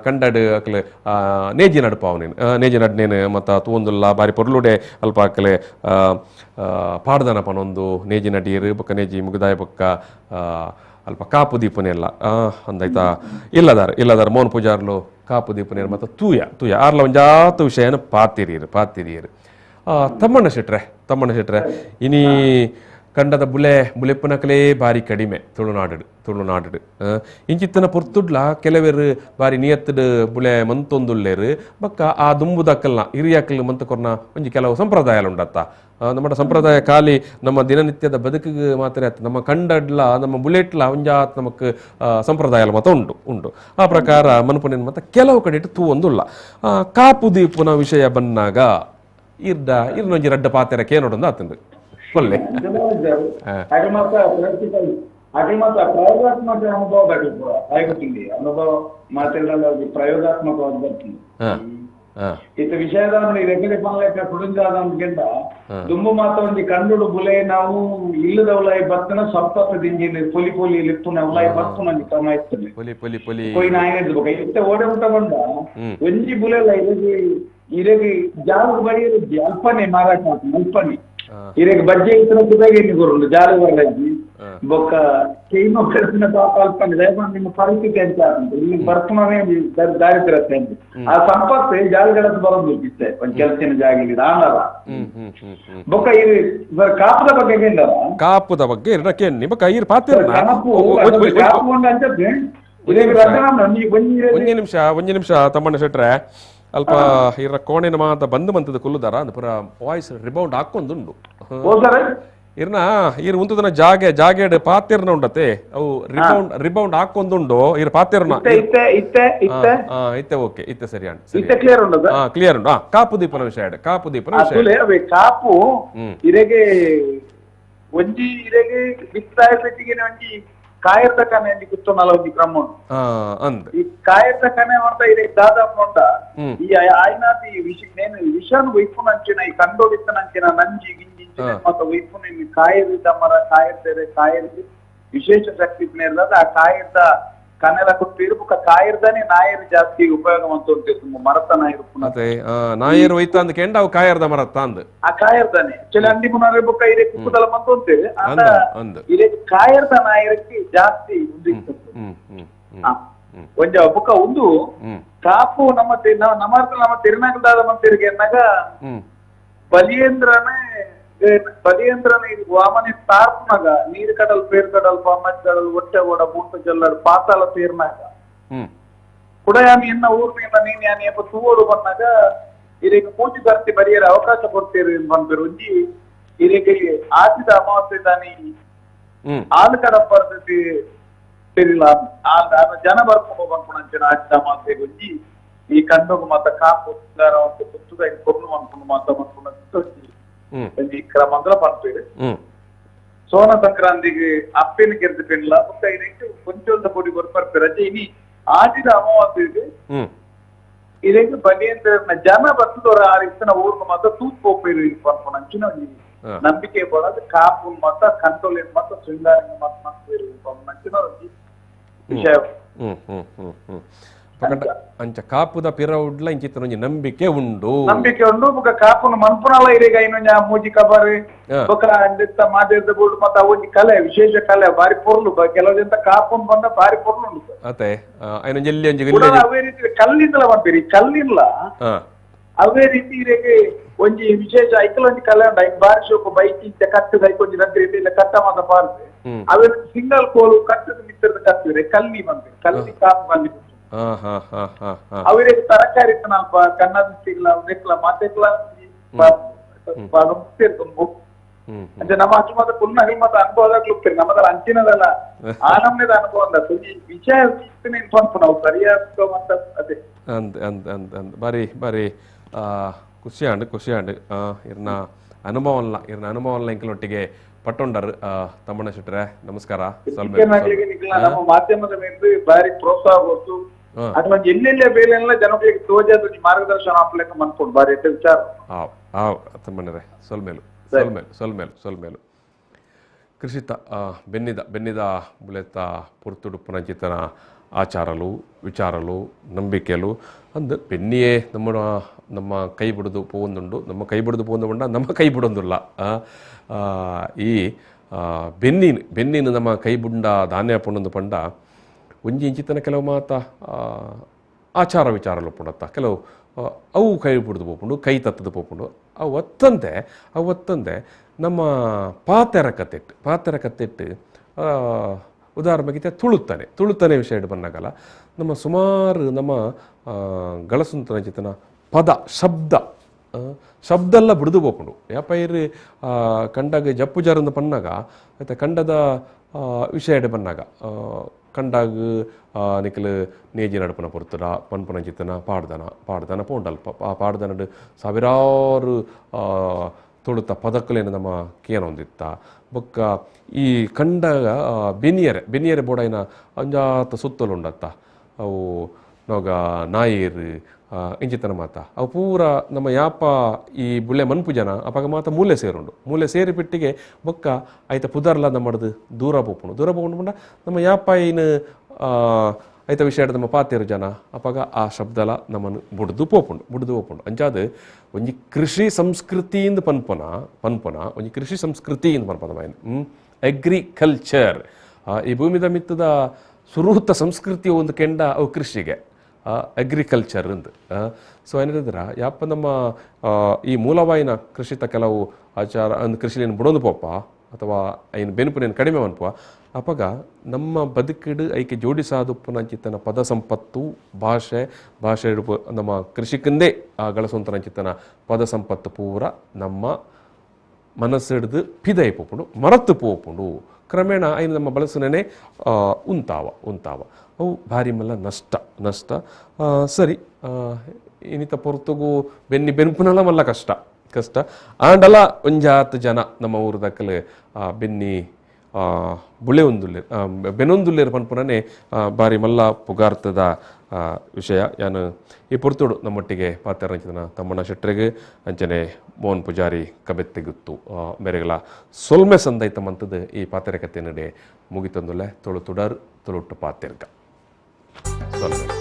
ಕಂಡಡ್ ಅಕಲ್ ನೇಜಿ ನಡುಪ ಅವನೇನು ನೇಜಿ ನಡ್ನೇನು ಮತ್ತು ತೂಂದುಲ್ಲ ಬಾರಿ ಪೊರ್ಲುಡೆ ಅಲ್ಪ ಅಕಲೆ ಪಾಡ್ದನ ಪನೊಂದು ನೇಜಿ ನಡೀರು ಬೊಕ್ಕ ನೇಜಿ ಮುಗಿದಾಯ ಬೊಕ್ಕ ಅಲ್ಪ ಕಾಪು ದೀಪನೆಲ್ಲ ಅಂದಾಯ್ತಾ ಇಲ್ಲದಾರ ಮೋಹನ್ ಪೂಜಾರ್ಲು ಕಾಪು ದೀಪನೆ ಮತ್ತು ತೂಯ ಆರ್ಲ ಒಂಜಾತ ವಿಷಯನ ಪಾತಿರಿಯರು ತಮ್ಮಣ್ಣ ಶೆಟ್ರೆ ಇನಿ ಕಂಡದ ಬುಲೆಪ್ಪನಕಲೇ ಬಾರಿ ಕಡಿಮೆ ತುಳುನಾಡು ಇಂಚಿತ್ತನ ಪೊರ್ತುಡ್ಲ ಕೆಲವೆರು ಬಾರಿ ನಿಯತ್ತಡು ಬುಲೆ ಮಂತೊಂದುಲ್ಲೇರು ಬಕ್ಕ ಆ ದುಂಬುದಕ್ಕಲ್ನ ಹಿರಿಯಕ್ಕಲ್ ಮಂತ ಕೊರ್ನ ಒಂಜಿ ಕೆಲವು ಸಂಪ್ರದಾಯಲು ಉಂಡತ್ತ ನಮ್ಮ ಸಂಪ್ರದಾಯ ಖಾಲಿ ನಮ್ಮ ದಿನನಿತ್ಯದ ಬದುಕಿಗೆ ಮಾತ್ರ ನಮ್ಮ ಕಂಡಡ್ಲ ನಮ್ಮ ಬುಲೆಟ್ಲ ಒಂಜಾತ್ ನಮಕ್ ಸಂಪ್ರದಾಯಲು ಮತ ಉಂಟು ಆ ಪ್ರಕಾರ ಮನ್ಪುನೇನು ಮತ ಕೆಲವು ಕಡೆ ತೂ ಒಂದುಲ್ಲ ಕಾಪು ದೀಪುನ ವಿಷಯ ಬನ್ನಾಗ ಇರ್ನೊಂಜಿ ರಡ್ಡ ಪಾತೆರಕ್ಕೆ ಏನೋಡೊಂದು ಆತಂದು ಕೊಲ್ಲೆ ಅದೇ ಮತ್ತೆ ಪ್ರಯೋಗಾತ್ಮಕ ಅನುಭವ ಬೇಕು ಆಗುತ್ತಿದೆ ಅನುಭವ ಮಾತಾಡೋದು ಪ್ರಯೋಗಾತ್ಮಕವಾಗಿ ಬರ್ತೀನಿ ಇತ್ತ ವಿಷಯದ ರೆಗ್ಯುಲೇ ಪನ್ಲೆಕ್ಕ ಕುಡಿಂದಾದ ಅಂದ್ಕೆಂಡ ದುಂಬು ಮಾತ ಒಂದು ಕಂಡುಡು ಬುಲೆ ನಾವು ಇಲ್ಲದ ಉಲಾಯಿ ಬರ್ತನ ಸಪ್ಪತ್ತ ದಿಂಜಿನ ಪೊಲಿ ಪೊಲಿ ಲಿಪ್ಪುನ ಉಲಾಯಿ ಬರ್ತನ ಕ್ರಮ ಇರ್ತದೆ ಕೊಯ್ ನಾಯನ ಬೇಕು ಇತ್ತ ಓಡೆ ಊಟ ಬಂದ ಒಂಜಿ ಬುಲೆಲ್ಲ ಇರೆಗೆ ಜಾಗ ಬರೀ ಅಲ್ಪನೆ ಮಾರಾಟ ಅಲ್ಪನೆ ಇರೆಗೆ ಬಜ್ಜೆ ಇತರ ಕುದಾಗಿ ನಿಗೋರು ಜಾಗ ಬರಲಾಗಿ ಬೊಕ್ಕ ಕೈನೋ ಕರೆಸಿನ ಪಾಪ ಅಲ್ಪನೆ ದಯಮಾಡಿ ನಿಮ್ಮ ಪರಿಸ್ಥಿತಿ ಅಂತ ಇಲ್ಲಿ ಬರ್ತನೇ ದಾರಿದ್ರತೆ ಅಂತ ಆ ಸಂಪತ್ತು ಜಾಗಗಳದ್ದು ಬರೋದು ಇಷ್ಟೇ ಒಂದ್ ಕೆಲಸಿನ ಜಾಗ ಇಲ್ಲಿ ಆನಲ್ಲ ಬೊಕ್ಕ ಇದು ಕಾಪುದ ಬಗ್ಗೆ ಕೇಂದ್ರ ಕಾಪುದ ಬಗ್ಗೆ ಇರ್ ಪಾತಿರ್ನ ಕಾಪು ಅಂತ ಒಂಜಿ ನಿಮಿಷ ತಮ್ಮಣ್ಣ ಶೆಟ್ರೆ ಅಲ್ಪ ಇರ ಕೋಣೆನ ಮಾತ ಬಂದು ಮಂತದ ಕುಲ್ಲುದಾರ ಅದು ಪುರ ವಾಯ್ಸ್ ರಿಬೌಂಡ್ ಹಾಕೊಂದುಂಡು ಇರ್ನ ಇರ್ ಉಂತದನ ಜಾಗೆಡ್ ಪಾತಿರ್ನ ಉಂಡತೆ ಅವು ರಿಬೌಂಡ್ ಹಾಕೊಂದುಂಡು ಇರ್ ಪಾತಿರ್ನ ಇತ್ತೆ ಓಕೆ ಇತ್ತೆ ಸರಿ ಕ್ಲಿಯರ್ ಉಂಡು ಕಾಪು ದೀಪನ ವಿಷಯ ಕಾಪು ದೀಪನ ವಿಷಯ ಕಾಪು ಇರೆಗೆ ಒಂಜಿ ಇರೆಗೆ ಬಿತ್ತಾಯ ಪೆಟ್ಟಿಗೆ ಒಂಜಿ ಕಾಯರ್ದ ಕನೆ ಕೂತೊಂದಲ್ಲ ಒಂಜಿ ಕ್ರಮ ಅಂದ್ ಈ ಕಾಯರ್ದ ಕನೆ ಅಂತ ಇದೆ ದಾದಾಪ್ ನೋಡ ಈ ಆಯ್ನಾದ ಈ ವಿಷಾನು ವೈಪುನಂಚಿನ ಈ ಕಂಡೋಡಿತ್ತನಂಚಿನ ನಂಜಿ ಗಿಂಜಿಂಚಿನ ಮತ್ತೆ ವೈಪುನ ಕಾಯರಿದ ಮರ ಕಾಯರ್ದೇರೆ ಕಾಯರ್ದು ವಿಶೇಷ ಶಕ್ತಿ ಇರ್ಲದ ಆ ಕಾಯರ್ದ ಕನೆಲ ಕೊಟ್ಟಿರು ಬುಕ್ಕ ಕಾಯರ್ದನೆ ನಾಯರು ಜಾಸ್ತಿ ಉಪಯೋಗ ಅಂತ ಮರತ ನಾಯರು ಮತ್ತೆ ನಾಯರು ಒಯ್ತ ಅಂದ್ ಕೆಂಡ ಅವು ಕಾಯರ್ದ ಮರತ್ತ ಅಂದ್ ಆ ಕಾಯರ್ದನೆ ಚಲ ಅಂಡಿ ಮುನಾರೆ ಬುಕ್ಕ ಇರೆ ಕುಕ್ಕುದಲ ಮಂತೊಂತೇವೆ ಅಂದ ಇರೆ ಕಾಯರ್ದ ನಾಯರಕ್ಕೆ ಜಾಸ್ತಿ ಒಂಜ ಬುಕ್ಕ ಒಂದು ಕಾಪು ನಮ್ಮ ತಿರುನಗದಾದ ಮಂತಿರಿಗೆ ಎನ್ನಾಗ ಬಲಿಯೇಂದ್ರನ ಇದು ವಾಮನೆ ತಾರ್ಪನಾಗ ನೀರು ಕಡಲ್ ಪೇರ್ ಕಡಲ್ ಪಾಮಚ್ ಕಡಲ್ ಒಟ್ಟೆ ಓಡ ಮೂಟ ಜಲ್ಲಡ್ ಪಾತಾಳ ತೀರ್ನಾಗ ಕುಡಯಾನಿ ಎನ್ನ ಊರ್ನಿಂದ ನೀನ್ ಯಾನಿ ಅಪ್ಪ ತೂವೋಡು ಬಂದಾಗ ಇದಕ್ಕೆ ಮೂಜಿ ಬರ್ತಿ ಬರಿಯರ ಅವಕಾಶ ಕೊಡ್ತೀರಿ ಬಂದಿರು ಒಂಜಿ ಇದಕ್ಕೆ ಆಚಿದ ಅಮಾವಾಸ್ಯೆ ದಾನಿ ಆಳು ಕಡ ಪರಿಸ್ಥಿತಿ ಸರಿಲ್ಲ ಜನ ಬರ್ಕೊಂಡು ಬಂದ್ಕೊಂಡ ಆಚಿದ ಅಮಾವಾಸ್ಯೆ ಒಂಜಿ ಈ ಕಂಡೋಗು ಮತ್ತ ಕಾಪು ಪುಸ್ತಕ ಕೊರ್ನು ಅನ್ಕೊಂಡು ಮಾತ ಬಂದ್ಕೊಂಡು ಮಂಗಲ ಪಂಪೇರು ಸೋನ ಸಂಕ್ರಾಂತಿಗೆ ಅಪ್ಪೇನು ಗೆದ್ದು ಪೆಣ್ಲ ಮತ್ತೆ ಇದಕ್ಕೆ ಕೊಂಚೊಂದ ಪೊಡಿ ಬರ್ಪರ್ಪೆ ರಜೆ ಇನಿ ಆದಿದ ಅಮಾವಾಸ್ಯೆಗೆ ಇದಕ್ಕೆ ಬಲಿಯಂತ ಜನ ಬರ್ತದವರ ಆ ಇಷ್ಟನ ಊರ್ನ ಮಾತ್ರ ತೂತ್ ಪೋಪೇರು ಪನ್ಪೊಣ ಅಂಚಿನ ನಂಬಿಕೆ ಬರೋದು ಕಾಪು ಮತ್ತ ಕಂಟ್ರೋಲ್ ಮತ್ತ ಶೃಂಗಾರ ಮತ್ತ ಅಂಚಿನ ವಿಷಯ ಅಂಚ ಕಾಪುದ ಪಿರ ಉಡ್ಲ ಇಂಚಿತ್ತ ಒಂಜಿ ನಂಬಿಕೆ ಉಂಡು ಬೊಕ ಕಾಪುನ ಮನ್ಪುನಲ ಇರೆಗ ಇನ್ನೊಂಜ ಮೂಜಿ ಕಬಾರ್ ಬೊಕ ಅಂದಿತ್ತ ಮಾದೇರ್ದ ಬೋರ್ಡ್ ಮತ್ತ ಒಂಜಿ ಕಲೆ ವಿಶೇಷ ಕಲೆ ಬಾರಿ ಪೊರ್ಲು ಕೆಲವರಿಂದ ಕಾಪುನ್ ಬಂದ ಬಾರಿ ಪೊರ್ಲು ಉಂಟು ಅತೆ ಐನೊಂಜಿ ಎಲ್ಲಿ ಒಂಜಿ ಅವೇ ರೀತಿ ಕಲ್ಲಿಂದಲ ಬಂದಿರಿ ಕಲ್ಲಿಲ್ಲ ಅವೇ ರೀತಿ ಇರೆಗೆ ಒಂಜಿ ವಿಶೇಷ ಐಕಲ್ ಒಂಜಿ ಕಲೆ ಉಂಡು ಐಕ್ ಬಾರಿ ಶೋಕು ಬೈಕ್ ಇಂಚ ಕಟ್ಟದ ಐಕೊಂಜಿ ರದ್ದೆ ಇಲ್ಲ ಕಟ್ಟ ಮಾತ ಪಾರ್ದು ಅವೇ ಸಿಂಗಲ್ ಕೋಲು ಕಟ್ಟದ ಮಿತ್ತರದ ಕಟ್ಟಿದ್ರೆ ಕಲ್ಲಿ ಬಂದಿರಿ ಕಲ್ಲಿ ಕಾಪು ಬಂದಿತ್ತು ಅವರಿಗೆ ತರಕಾರಿ ಅಲ್ಪ ಕನ್ನಡ ಸಿಗ್ಲ ಮಾತೆಕ್ಲ ಅಂದ್ರೆ ನಮ್ಮ ಅಚ್ಚು ಮತ ಪುನಃ ಹಿಮ್ಮತ ಅನುಭವದಾಗ್ಲೂ ನಮ್ಮದ್ರ ಅಂಚಿನದಲ್ಲ ಆ ನಮ್ನೆದ ಅನುಭವ ಅಂದ ವಿಷಯ ನಾವು ಸರಿಯಾದ ಮತ್ತ ಅದೇ ಬಾರಿ ಬಾರಿ ಖುಷಿಯಾಂಡು ಇರ್ನ ಅನುಭವಲ್ಲ ಇಂಕಲೊಟ್ಟಿಗೆ ಪಟ್ಟೊಂಡರ್ ತಮ್ಮಣ್ಣ ಶೆಟ್ರೆ ನಮಸ್ಕಾರ ನಮ್ಮ ಮಾಧ್ಯಮದ ಮೇಲೆ ಬಾರಿ ಪ್ರೋತ್ಸಾಹ ಕೊಟ್ಟು ಅಥವಾ ಎಲ್ಲೆಲ್ಲ ಬೇಲೆಲ್ಲ ಜನಗಳಿಗೆ ತೋಜಾದ ಮಾರ್ಗದರ್ಶನ ಹಾಕ್ಲಿಕ್ಕೆ ಮನ್ಕೊಂಡು ಬಾರಿ ವಿಚಾರ ತಮ್ಮಣ್ಣರೇ ಸೊಲ್ಮೇಲು ಕೃಷಿತ ಬೆನ್ನಿದ ಬುಲೆತ ಪುರ್ತುಡು ಪುನಂಚಿತನ ಆಚಾರಲು ವಿಚಾರಲು ನಂಬಿಕೆಲು ಅಂದು ಬೆನ್ನಿಯೇ ನಮ್ಮ ಕೈ ಬಿಡದು ಪೋಂದುಂಡು ನಮ್ಮ ಕೈ ಬಿಡದು ಪೋಂದುಂಡ ನಮ್ಮ ಕೈ ಬಿಡೊಂದುಲ್ಲ ಈ ಬೆನ್ನಿನ ನಮ್ಮ ಕೈ ಬುಂಡ ಧಾನ್ಯ ಪುಂಡೊಂದು ಪಂಡ ಒಂಜಿ ಇಂಚಿತನ ಕೆಲವು ಮಾತ ಆಚಾರ ವಿಚಾರಲು ಪುಂಡತ್ತ ಕೆಲವು ಅವು ಕೈ ಬಿಡ್ದು ಪೋಪುಂಡು ಕೈ ತತ್ತದು ಪೋಪುಂಡು ಅವತ್ತಂದೆ ನಮ್ಮ ಪಾತೆರ ಕತ್ತೆಟ್ಟು ಉದಾಹರಣೆಗೆ ತುಳುತ್ತಾನೆ ವಿಷಯ ಬಂದಾಗಲ್ಲ ನಮ್ಮ ಸುಮಾರು ನಮ್ಮ ಗಳಸುಂತನ ಚಿತನ ಪದ ಶಬ್ದ ಎಲ್ಲ ಬಿಡ್ದು ಪೋಪುಂಡು ಯಾಪೈರು ಕಂಡಾಗ ಜಪ್ಪು ಜಾರಂದು ಪನ್ನಾಗ ಆಯ್ತಾ ಕಂಡದ ವಿಷಯ ಬಂದಾಗ ಕಂಡಾಗ ನಿಖಲು ನೇಜಿ ನಡಪನ ಪೊರ್ತುಡ ಪನ್ಪನ ಚಿತ್ತನ ಪಾಡ್ದನ ಪೋಂಡಲ್ಪ ಆ ಪಾಡ್ದನಡು ಸಾವಿರಾರು ತೊಳುತ್ತ ಪದಕಲೇನು ನಮ್ಮ ಕೇನ ಹೊಂದಿತ್ತ ಬೊಕ್ಕ ಈ ಕಂಡ ಬೆನಿಯರೆ ಬೋಡೈನ ಅಂಜಾತ ಸುತ್ತಲು ಉಂಡತ್ತ ಅವು ನೋಗ ನಾಯಿರ್ ಇಂಚಿತನ ಮಾತ ಅವು ಪೂರ ನಮ್ಮ ಯಾಪ ಈ ಬುಳ್ಳೆ ಮನ್ಪು ಜನ ಅಪಾಗ ಮಾತ ಮೂಲೆ ಸೇರುಂಡು ಮೂಲೆ ಸೇರಿ ಬಿಟ್ಟಿಗೆ ಬೊಕ್ಕ ಐತ ಪುದರ್ಲ ನಮ್ಮದು ದೂರ ಪೋಪುಂಡು ನಮ್ಮ ಯಾಪ ಏನು ಐತ ವಿಷಯ ನಮ್ಮ ಪಾತೇರು ಜನ ಅಪಾಗ ಆ ಶಬ್ದಲ ನಮ್ಮನ್ನು ಬುಡ್ದು ಪೋಪುಂಡು ಅಂಚಾದ ಒಂಜಿ ಕೃಷಿ ಸಂಸ್ಕೃತಿಯಿಂದ ಪನ್ಪೊನ ಒಂಜಿ ಕೃಷಿ ಸಂಸ್ಕೃತಿಯಿಂದ ಪನ್ಪನ ಅಗ್ರಿಕಲ್ಚರ್ ಈ ಭೂಮಿದ ಮಿತ್ತದ ಸುರೂತ ಸಂಸ್ಕೃತಿ ಒಂದು ಕೆಂಡ ಅವು ಕೃಷಿಗೆ ಅಗ್ರಿಕಲ್ಚರ್ ಅಂದ್ ಸೊ ಏನಿದ್ರೆ ಯಾಪ ನಮ್ಮ ಈ ಮೂಲವಾಯಿನ ಕೃಷಿತ ಕೆಲವು ಆಚಾರ ಅಂದ್ ಕೃಷಿಲೇನು ಬಿಡೋದು ಪೋಪ ಅಥವಾ ಐನು ಬೆನುಪುನೇನು ಕಡಿಮೆ ಅನ್ಪುವ ಅಪಾಗ ನಮ್ಮ ಬದುಕಿಡು ಐಕೆ ಜೋಡಿಸಾದುಪ್ಪುನಂಚಿತ್ತನ ಪದ ಸಂಪತ್ತು ಭಾಷೆ ನಮ್ಮ ಕೃಷಿಕಂದೇ ಗಳಸೊಂತನಂಚಿತ್ತನ ಪದ ಸಂಪತ್ತು ಪೂರ ನಮ್ಮ ಮನಸ್ಸಿಡ್ದು ಪಿದೈ ಪೋಪುಂಡು ಮರತ್ತು ಪೋಪುಂಡು ಕ್ರಮೇಣ ಐನು ನಮ್ಮ ಬಳಸನೇ ಉಂತಾವ ಅವು ಭಾರಿ ಮಲ್ಲ ನಷ್ಟ ಸರಿ ಇನ್ನಿತ ಪೊರ್ತುಗು ಬೆನ್ಪುನಲ್ಲ ಮಲ್ಲ ಕಷ್ಟ ಆಂಡಲ ಒಂಜಾತ್ ಜನ ನಮ್ಮ ಊರದಕ್ಕಲೆ ಬೆನ್ನಿ ಬೆನೊಂದುಲ್ಲೇರು ಪನ್ಪುನನೆ ಬಾರಿ ಮಲ್ಲ ಪುಗಾರ್ತದ ವಿಷಯ ಯಾನು ಈ ಪೊರ್ತುಡು ನಮ್ಮೊಟ್ಟಿಗೆ ಪಾತ್ರ ತಮ್ಮಣ್ಣ ಶೆಟ್ರಿಗೆ ಅಂಚನೆ ಮೋಹನ್ ಪೂಜಾರಿ ಕಬೆತ್ತಿಗುತ್ತು ಬೇರೆಗಳ ಸೊಲ್ಮೆ ಸಂದೈತ ಮಂತದ ಈ ಪಾತೆರ ಕತೆ ನಡೆ ಮುಗಿತಂದುಲೆ ತೊಳು ತುಡರ್ ತೊಳುಟ್ಟು ಪಾತೆರ್ಗ ಸೊಲ್ಮೆ